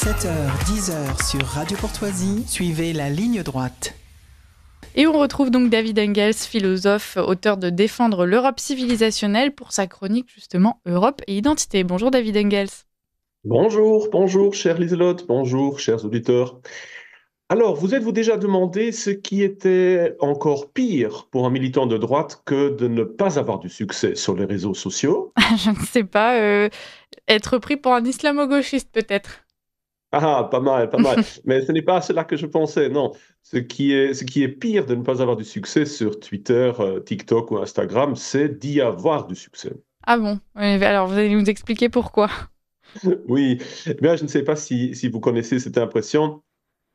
7h-10h sur Radio Courtoisie, suivez la ligne droite. Et on retrouve donc David Engels, philosophe, auteur de Défendre l'Europe civilisationnelle pour sa chronique justement Europe et identité. Bonjour David Engels. Bonjour, chère Lieselotte, bonjour, chers auditeurs. Alors, vous êtes-vous déjà demandé ce qui était encore pire pour un militant de droite que de ne pas avoir du succès sur les réseaux sociaux? Je ne sais pas, être pris pour un islamo-gauchiste peut-être. Ah, pas mal. Mais ce n'est pas à cela que je pensais, non. Ce qui est pire de ne pas avoir du succès sur Twitter, TikTok ou Instagram, c'est d'y avoir du succès. Ah bon? Alors vous allez nous expliquer pourquoi. Oui, eh bien, je ne sais pas si vous connaissez cette impression,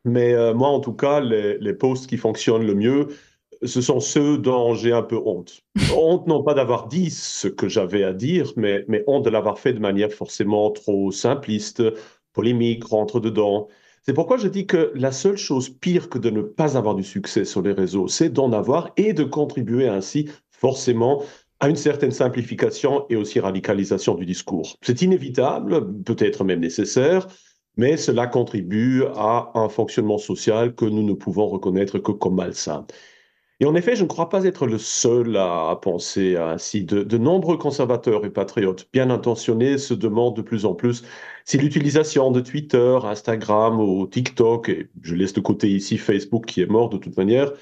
mais moi, en tout cas, les posts qui fonctionnent le mieux, ce sont ceux dont j'ai un peu honte. Honte non pas d'avoir dit ce que j'avais à dire, mais honte de l'avoir fait de manière forcément trop simpliste, polémique, rentre dedans. C'est pourquoi je dis que la seule chose pire que de ne pas avoir du succès sur les réseaux, c'est d'en avoir et de contribuer ainsi forcément à une certaine simplification et aussi radicalisation du discours. C'est inévitable, peut-être même nécessaire, mais cela contribue à un fonctionnement social que nous ne pouvons reconnaître que comme malsain. Et en effet, je ne crois pas être le seul à penser ainsi. De nombreux conservateurs et patriotes bien intentionnés se demandent de plus en plus si l'utilisation de Twitter, Instagram ou TikTok, et je laisse de côté ici Facebook qui est mort de toute manière,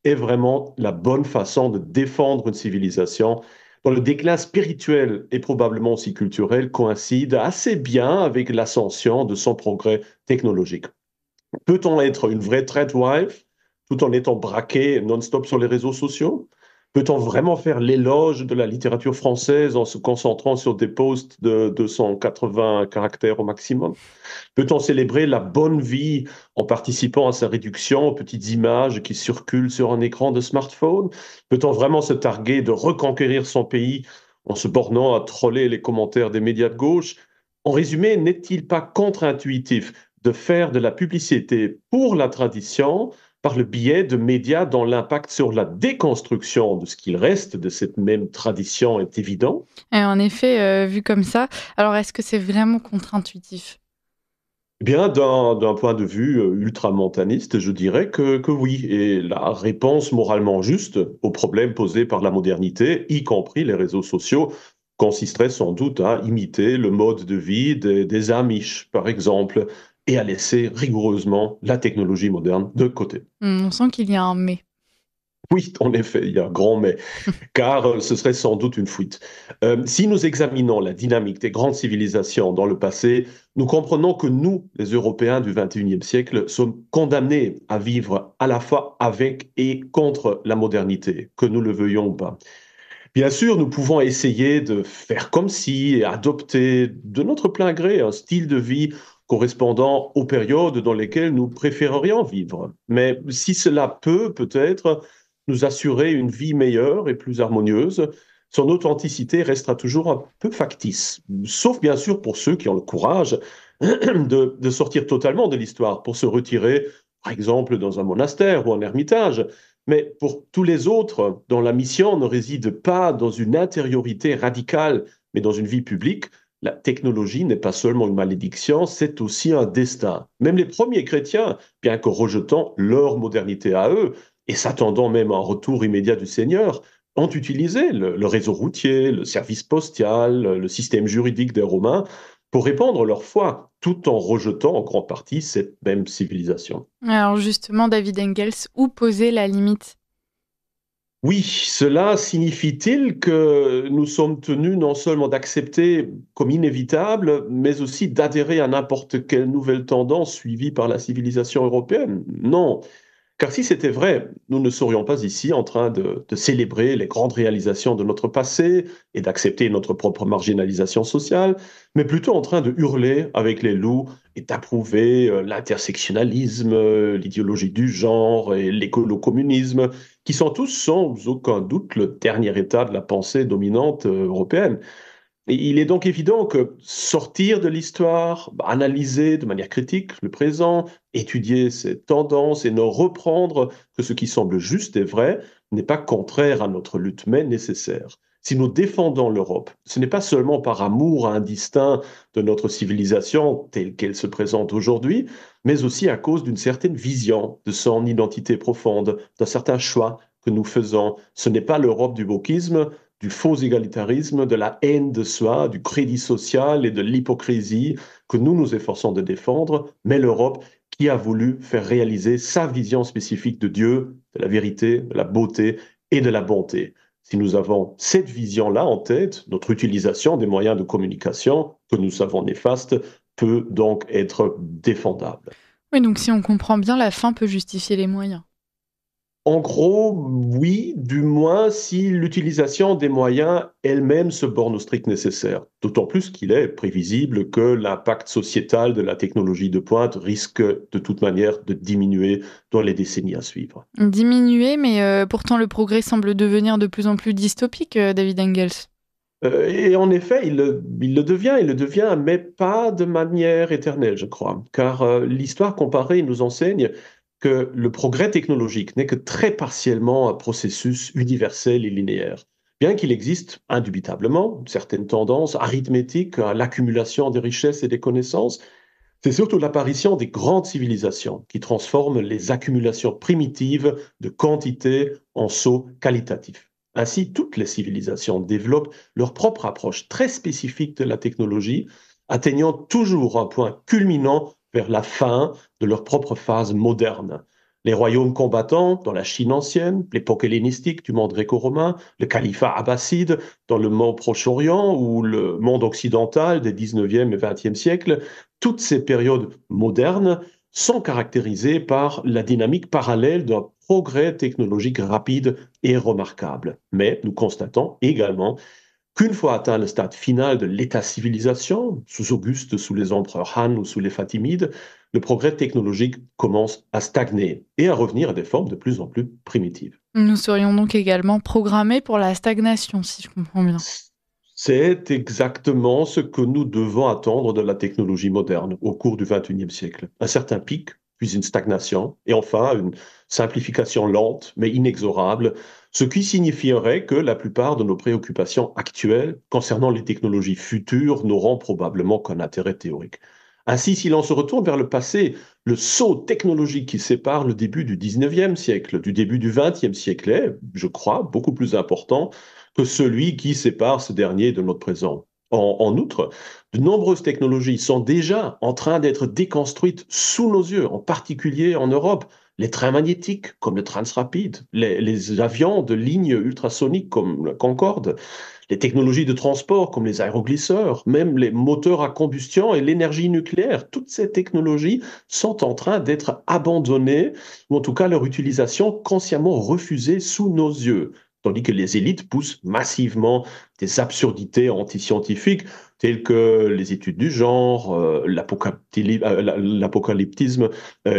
est vraiment la bonne façon de défendre une civilisation dont le déclin spirituel et probablement aussi culturel coïncide assez bien avec l'ascension de son progrès technologique. Peut-on être une vraie threadwife tout en étant braqué non-stop sur les réseaux sociaux? Peut-on vraiment faire l'éloge de la littérature française en se concentrant sur des posts de 280 caractères au maximum? Peut-on célébrer la bonne vie en participant à sa réduction aux petites images qui circulent sur un écran de smartphone? Peut-on vraiment se targuer de reconquérir son pays en se bornant à troller les commentaires des médias de gauche? En résumé, n'est-il pas contre-intuitif de faire de la publicité pour la tradition par le biais de médias dont l'impact sur la déconstruction de ce qu'il reste de cette même tradition est évident? Et en effet, vu comme ça, alors est-ce que c'est vraiment contre-intuitif? Eh bien, d'un point de vue ultramontaniste, je dirais que oui. Et la réponse moralement juste aux problèmes posés par la modernité, y compris les réseaux sociaux, consisterait sans doute à imiter le mode de vie des Amish, par exemple, et à laisser rigoureusement la technologie moderne de côté. On sent qu'il y a un mais. Oui, en effet, il y a un grand mais, car ce serait sans doute une fuite. Si nous examinons la dynamique des grandes civilisations dans le passé, nous comprenons que nous, les Européens du XXIe siècle, sommes condamnés à vivre à la fois avec et contre la modernité, que nous le veuillions ou pas. Bien sûr, nous pouvons essayer de faire comme si et adopter de notre plein gré un style de vie correspondant aux périodes dans lesquelles nous préférerions vivre. Mais si cela peut peut-être nous assurer une vie meilleure et plus harmonieuse, son authenticité restera toujours un peu factice. Sauf bien sûr pour ceux qui ont le courage de sortir totalement de l'histoire, pour se retirer, par exemple, dans un monastère ou un ermitage. Mais pour tous les autres, dont la mission ne réside pas dans une intériorité radicale, mais dans une vie publique, la technologie n'est pas seulement une malédiction, c'est aussi un destin. Même les premiers chrétiens, bien que rejetant leur modernité à eux, et s'attendant même à un retour immédiat du Seigneur, ont utilisé le réseau routier, le service postal, le système juridique des Romains pour répandre leur foi, tout en rejetant en grande partie cette même civilisation. Alors justement, David Engels, où poser la limite? Oui, cela signifie-t-il que nous sommes tenus non seulement d'accepter comme inévitable, mais aussi d'adhérer à n'importe quelle nouvelle tendance suivie par la civilisation européenne? Non. Car si c'était vrai, nous ne serions pas ici en train de célébrer les grandes réalisations de notre passé et d'accepter notre propre marginalisation sociale, mais plutôt en train de hurler avec les loups et d'approuver l'intersectionnalisme, l'idéologie du genre et l'écolo-communisme, qui sont tous sans aucun doute le dernier état de la pensée dominante européenne. Et il est donc évident que sortir de l'histoire, analyser de manière critique le présent, étudier ses tendances et ne reprendre que ce qui semble juste et vrai n'est pas contraire à notre lutte, mais nécessaire. Si nous défendons l'Europe, ce n'est pas seulement par amour indistinct de notre civilisation telle qu'elle se présente aujourd'hui, mais aussi à cause d'une certaine vision de son identité profonde, d'un certain choix que nous faisons. Ce n'est pas l'Europe du wokisme, du faux égalitarisme, de la haine de soi, du crédit social et de l'hypocrisie que nous nous efforçons de défendre, mais l'Europe qui a voulu faire réaliser sa vision spécifique de Dieu, de la vérité, de la beauté et de la bonté. Si nous avons cette vision-là en tête, notre utilisation des moyens de communication que nous savons néfastes peut donc être défendable. Oui, donc si on comprend bien, la fin peut justifier les moyens. En gros, oui, du moins si l'utilisation des moyens elle-même se borne au strict nécessaire. D'autant plus qu'il est prévisible que l'impact sociétal de la technologie de pointe risque de toute manière de diminuer dans les décennies à suivre. Diminuer, mais pourtant le progrès semble devenir de plus en plus dystopique, David Engels. Et en effet, il le devient, mais pas de manière éternelle, je crois. Car l'histoire comparée nous enseigne que le progrès technologique n'est que très partiellement un processus universel et linéaire. Bien qu'il existe indubitablement certaines tendances arithmétiques à l'accumulation des richesses et des connaissances, c'est surtout l'apparition des grandes civilisations qui transforment les accumulations primitives de quantité en sauts qualitatifs. Ainsi, toutes les civilisations développent leur propre approche très spécifique de la technologie, atteignant toujours un point culminant vers la fin de leur propre phase moderne. Les royaumes combattants dans la Chine ancienne, l'époque hellénistique du monde gréco-romain, le califat abbasside dans le monde Proche-Orient ou le monde occidental des 19e et 20e siècles, toutes ces périodes modernes sont caractérisées par la dynamique parallèle d'un progrès technologique rapide et remarquable. Mais nous constatons également qu'une fois atteint le stade final de l'état-civilisation, sous Auguste, sous les empereurs Han ou sous les Fatimides, le progrès technologique commence à stagner et à revenir à des formes de plus en plus primitives. Nous serions donc également programmés pour la stagnation, si je comprends bien. C'est exactement ce que nous devons attendre de la technologie moderne au cours du XXIe siècle. Un certain pic, puis une stagnation, et enfin une simplification lente mais inexorable, ce qui signifierait que la plupart de nos préoccupations actuelles concernant les technologies futures n'auront probablement qu'un intérêt théorique. Ainsi, si l'on se retourne vers le passé, le saut technologique qui sépare le début du XIXe siècle du début du XXe siècle est, je crois, beaucoup plus important que celui qui sépare ce dernier de notre présent. En outre, de nombreuses technologies sont déjà en train d'être déconstruites sous nos yeux, en particulier en Europe. Les trains magnétiques, comme le Transrapid, les avions de ligne ultrasonique comme le Concorde, les technologies de transport comme les aéroglisseurs, même les moteurs à combustion et l'énergie nucléaire, toutes ces technologies sont en train d'être abandonnées, ou en tout cas leur utilisation consciemment refusée sous nos yeux. Tandis que les élites poussent massivement des absurdités antiscientifiques telles que les études du genre, l'apocalyptisme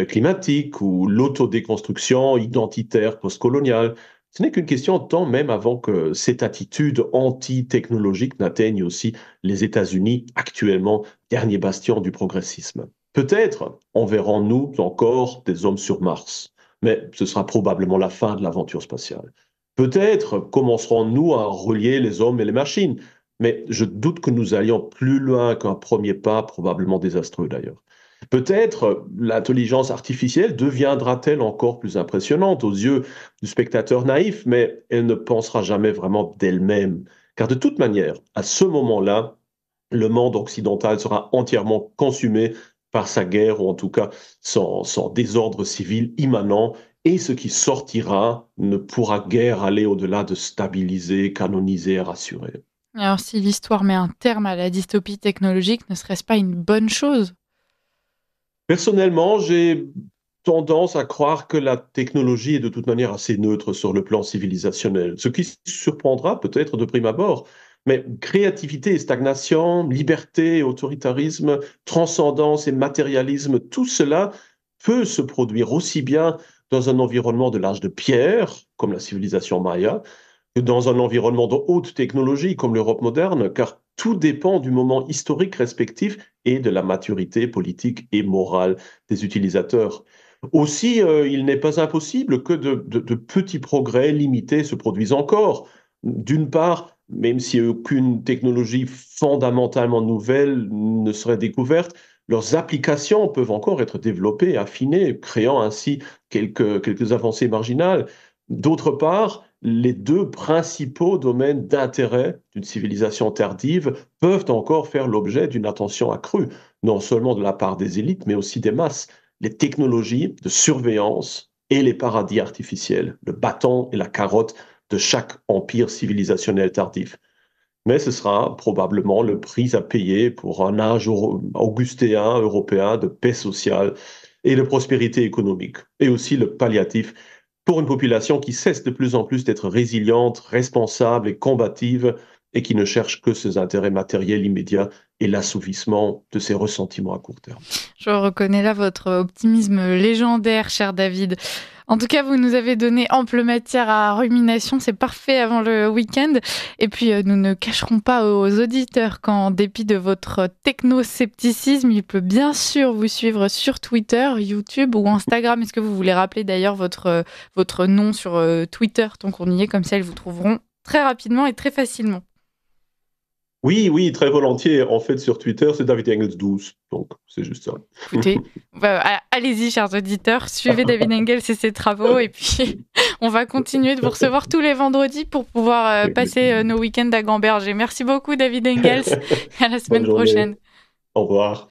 climatique ou l'autodéconstruction identitaire postcoloniale. Ce n'est qu'une question de temps, même avant que cette attitude anti-technologique n'atteigne aussi les États-Unis, actuellement dernier bastion du progressisme. Peut-être enverrons-nous encore des hommes sur Mars, mais ce sera probablement la fin de l'aventure spatiale. Peut-être commencerons-nous à relier les hommes et les machines, mais je doute que nous allions plus loin qu'un premier pas, probablement désastreux d'ailleurs. Peut-être l'intelligence artificielle deviendra-t-elle encore plus impressionnante aux yeux du spectateur naïf, mais elle ne pensera jamais vraiment d'elle-même. Car de toute manière, à ce moment-là, le monde occidental sera entièrement consumé par sa guerre, ou en tout cas son désordre civil immanent, et ce qui sortira ne pourra guère aller au-delà de stabiliser, canoniser, rassurer. Alors si l'histoire met un terme à la dystopie technologique, ne serait-ce pas une bonne chose ? Personnellement, j'ai tendance à croire que la technologie est de toute manière assez neutre sur le plan civilisationnel, ce qui surprendra peut-être de prime abord. Mais créativité et stagnation, liberté et autoritarisme, transcendance et matérialisme, tout cela peut se produire aussi bien dans un environnement de l'âge de pierre, comme la civilisation maya, que dans un environnement de haute technologie, comme l'Europe moderne, car tout dépend du moment historique respectif et de la maturité politique et morale des utilisateurs. Aussi, il n'est pas impossible que de petits progrès limités se produisent encore. D'une part, même si aucune technologie fondamentalement nouvelle ne serait découverte, leurs applications peuvent encore être développées, affinées, créant ainsi quelques avancées marginales. D'autre part, les deux principaux domaines d'intérêt d'une civilisation tardive peuvent encore faire l'objet d'une attention accrue, non seulement de la part des élites, mais aussi des masses. Les technologies de surveillance et les paradis artificiels, le bâton et la carotte de chaque empire civilisationnel tardif. Mais ce sera probablement le prix à payer pour un âge augustéen européen de paix sociale et de prospérité économique, et aussi le palliatif pour une population qui cesse de plus en plus d'être résiliente, responsable et combative, et qui ne cherche que ses intérêts matériels immédiats et l'assouvissement de ses ressentiments à court terme. Je reconnais là votre optimisme légendaire, cher David. En tout cas, vous nous avez donné ample matière à rumination, c'est parfait avant le week-end. Et puis, nous ne cacherons pas aux auditeurs qu'en dépit de votre technoscepticisme, il peut bien sûr vous suivre sur Twitter, YouTube ou Instagram. Est-ce que vous voulez rappeler d'ailleurs votre nom sur Twitter, tant qu'on y est, comme ça ils vous trouveront très rapidement et très facilement. Oui, très volontiers. En fait, sur Twitter, c'est David Engels 12. Donc, c'est juste ça. Écoutez, allez-y, chers auditeurs, suivez David Engels et ses travaux. Et puis, on va continuer de vous recevoir tous les vendredis pour pouvoir passer nos week-ends à Gamberger. Merci beaucoup, David Engels. À la semaine prochaine. Au revoir.